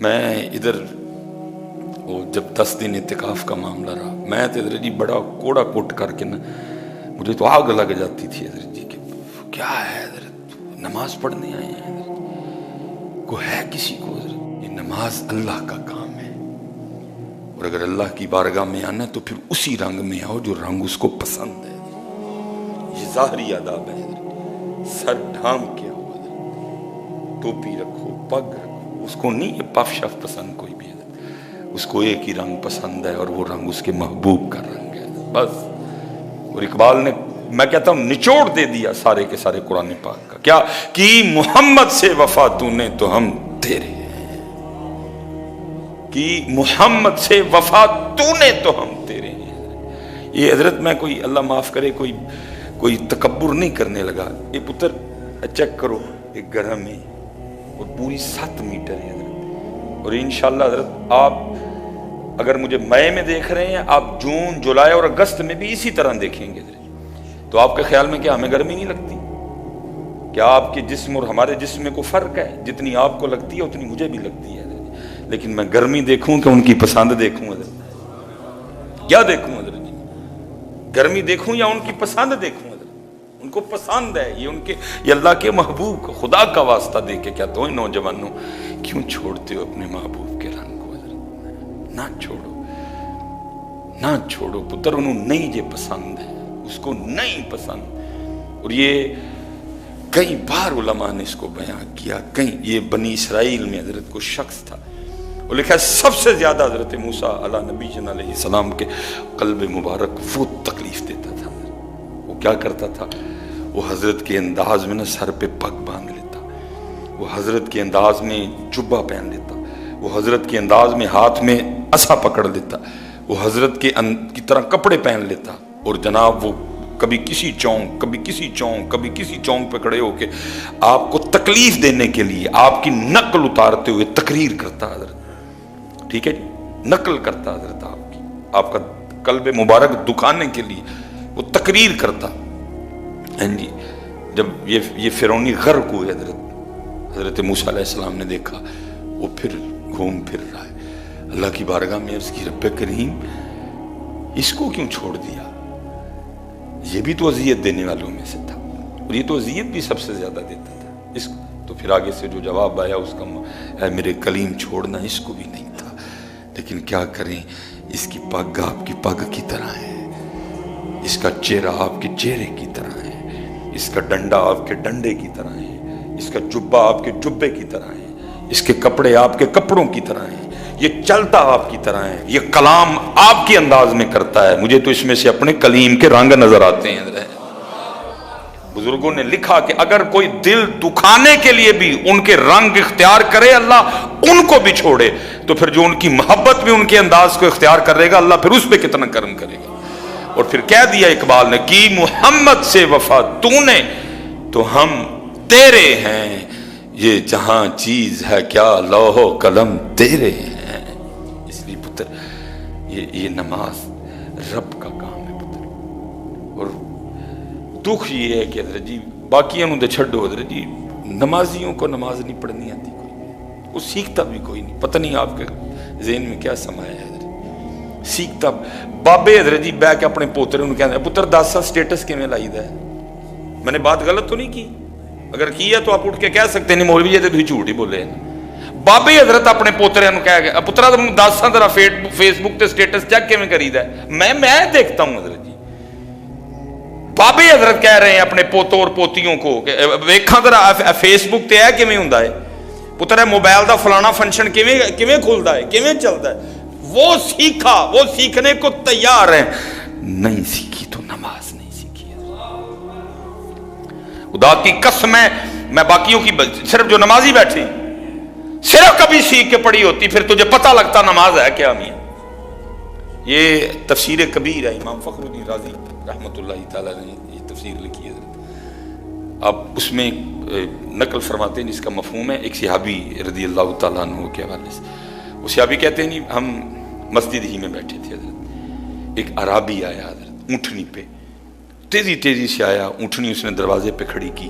میں ادھر وہ جب 10 دن اعتکاف کا معاملہ رہا، میں تو حضرت جی بڑا کوڑا کوٹ کر کے نا مجھے تو آگ لگ جاتی تھی حضرت جی کہ کیا ہے حضرت، نماز پڑھنے آئے ہیں حضرت، کو ہے کسی کو حضرت، یہ نماز اللہ کا کام ہے، اور اگر اللہ کی بارگاہ میں آنا ہے تو پھر اسی رنگ میں آؤ جو رنگ اس کو پسند ہے۔ یہ ظاہری آداب ہے حضرت، سر ڈھام کے آؤ حضرت، ٹوپی رکھو، پگ رکھو، اس کو نہیں یہ پف شف پسند کوئی بھی حضرت، اس کو ایک ہی رنگ پسند ہے اور وہ رنگ اس کے محبوب کا رنگ ہے بس۔ اور اقبال نے میں کہتا ہوں نچوڑ دے دیا سارے کے سارے قرآن پاک کا، کیا کہ محمد سے وفا تو نے تو ہم تیرے ہیں، کہ محمد سے وفا تو نے تو ہم تیرے ہیں۔ یہ حضرت میں کوئی اللہ معاف کرے کوئی تکبر نہیں کرنے لگا، یہ پتر چیک کرو ایک گھر میں اور پوری 7 میٹر ہے حضرت، اور انشاءاللہ حضرت آپ اگر مجھے مئی میں دیکھ رہے ہیں، آپ جون جولائی اور اگست میں بھی اسی طرح دیکھیں گے حضرت، تو آپ کے خیال میں کیا ہمیں گرمی نہیں لگتی؟ کیا آپ کے جسم اور ہمارے جسم میں کوئی فرق ہے؟ جتنی آپ کو لگتی ہے اتنی مجھے بھی لگتی ہے حضرت، لیکن میں گرمی دیکھوں کہ ان کی پسند دیکھوں حضرت، کیا دیکھوں حضرت جی؟ گرمی دیکھوں یا ان کی پسند دیکھوں حضرت؟ ان کو پسند ہے، یہ اللہ کے محبوب کو خدا کا واسطہ دے کے کہتا ہوں نوجوانوں کیوں چھوڑتے ہو اپنے محبوب کے رنگ کو حضرت؟ نہ چھوڑو، نہ چھوڑو پتر، انہوں نہیں یہ پسند ہے، اس کو نہیں پسند۔ اور یہ کئی بار علماء نے اس کو بیان کیا، کئی یہ بنی اسرائیل میں حضرت کو شخص تھا، وہ لکھا ہے سب سے زیادہ حضرت موسیٰ علیہ نبی جن علیہ السلام کے قلب مبارک وہ تکلیف دیتا تھا۔ وہ کیا کرتا تھا؟ وہ حضرت کے انداز میں نا سر پہ پگ باندھ لیتا، وہ حضرت کے انداز میں جبہ پہن لیتا، وہ حضرت کے انداز میں ہاتھ میں عصا پکڑ لیتا، وہ حضرت کی طرح کپڑے پہن لیتا، اور جناب وہ کبھی کسی چونک کبھی کسی چونک کبھی کسی چونک پہ کھڑے ہو کے آپ کو تکلیف دینے کے لیے آپ کی نقل اتارتے ہوئے تقریر کرتا حضرت، ٹھیک ہے جی، نقل کرتا حضرت آپ کی، آپ کا قلب مبارک دکھانے کے لیے وہ تقریر کرتا۔ جی جب یہ فرعونی غرق ہوئے حضرت موسیٰ علیہ السلام نے دیکھا وہ پھر گھوم پھر رہا ہے، اللہ کی بارگاہ میں عرض کی رب کریم اس کو کیوں چھوڑ دیا؟ یہ بھی تو اذیت دینے والوں میں سے تھا، اور یہ تو اذیت بھی سب سے زیادہ دیتا تھا اس کو۔ تو پھر آگے سے جو جواب آیا اس کا اے میرے کلیم چھوڑنا اس کو بھی نہیں تھا، لیکن کیا کریں، اس کی پگ آپ کی پگ کی طرح ہے، اس کا چہرہ آپ کے چہرے کی طرح ہے، اس کا ڈنڈا آپ کے ڈنڈے کی طرح ہے، اس کا جبہ آپ کے جبے کی طرح ہے، اس کے کپڑے آپ کے کپڑوں کی طرح ہیں، یہ چلتا آپ کی طرح ہے، یہ کلام آپ کے انداز میں کرتا ہے، مجھے تو اس میں سے اپنے کلیم کے رنگ نظر آتے ہیں۔ بزرگوں نے لکھا کہ اگر کوئی دل دکھانے کے لیے بھی ان کے رنگ اختیار کرے اللہ ان کو بھی چھوڑے، تو پھر جو ان کی محبت میں ان کے انداز کو اختیار کرے گا اللہ پھر اس پہ کتنا کرم کرے گا۔ اور پھر کہہ دیا اقبال نے کہ محمد سے وفا تو نے تو ہم تیرے ہیں، یہ جہاں چیز ہے کیا لوح و قلم تیرے ہیں۔ اس لیے پتر یہ نماز رب کا کام ہے پتر، اور دکھ یہ ہے کہ حضرت جی باقیوں نے چھڈو حضرت جی، نمازیوں کو نماز نہیں پڑھنی آتی، کوئی وہ سیکھتا بھی کوئی نہیں، پتہ نہیں آپ کے ذہن میں کیا سمایا ہے حضرت، سیکھتا بابے حضرت جی بہ کے اپنے پوترے انہوں کہتے ہیں پتر 10 سال سٹیٹس کیویں لائی دا ہے؟ میں نے بات غلط تو نہیں کی؟ اگر کی ہے تو آپ اٹھ کے کہہ سکتے ہیں نہیں مولوی جی تو جھوٹ ہی بولے ہیں۔ بابے حضرت اپنے پوترے انہوں کہہ گیا پترا تم 10 سال ذرا فیس بک تے سٹیٹس چیک کیویں کری دا ہے؟ میں دیکھتا ہوں حضرت جی، بابے حضرت کہہ رہے ہیں اپنے پوتوں اور پوتیوں کو کہ ویکھاں ذرا فیس بک تے ہے کیویں ہوندا ہے، پتر ہے موبائل دا فلانا فنکشن کیویں کھلدا ہے، کیویں چلدا ہے؟ وہ سیکھا، وہ سیکھنے کو تیار ہیں، نہیں سیکھی تو نماز نہیں سیکھی۔ خدا کی قسم ہے میں باقیوں کی صرف جو نمازی بیٹھے صرف کبھی سیکھ کے پڑھی ہوتی پھر تجھے پتہ لگتا نماز ہے کیا میاں۔ یہ تفسیر کبیر ہے، امام فخر الدین رازی رحمۃ اللہ تعالیٰ نے یہ تفسیر لکھی ہے، آپ اس میں نقل فرماتے ہیں جس کا مفہوم ہے ایک صحابی رضی اللہ تعالیٰ عنہ کے حوالے سے، وہ صحابی کہتے ہیں نہیں ہم مسجد ہی میں بیٹھے تھے حضرت، ایک عرابی آیا حضرت اونٹنی پہ، تیزی سے آیا، اونٹنی اس نے دروازے پہ کھڑی کی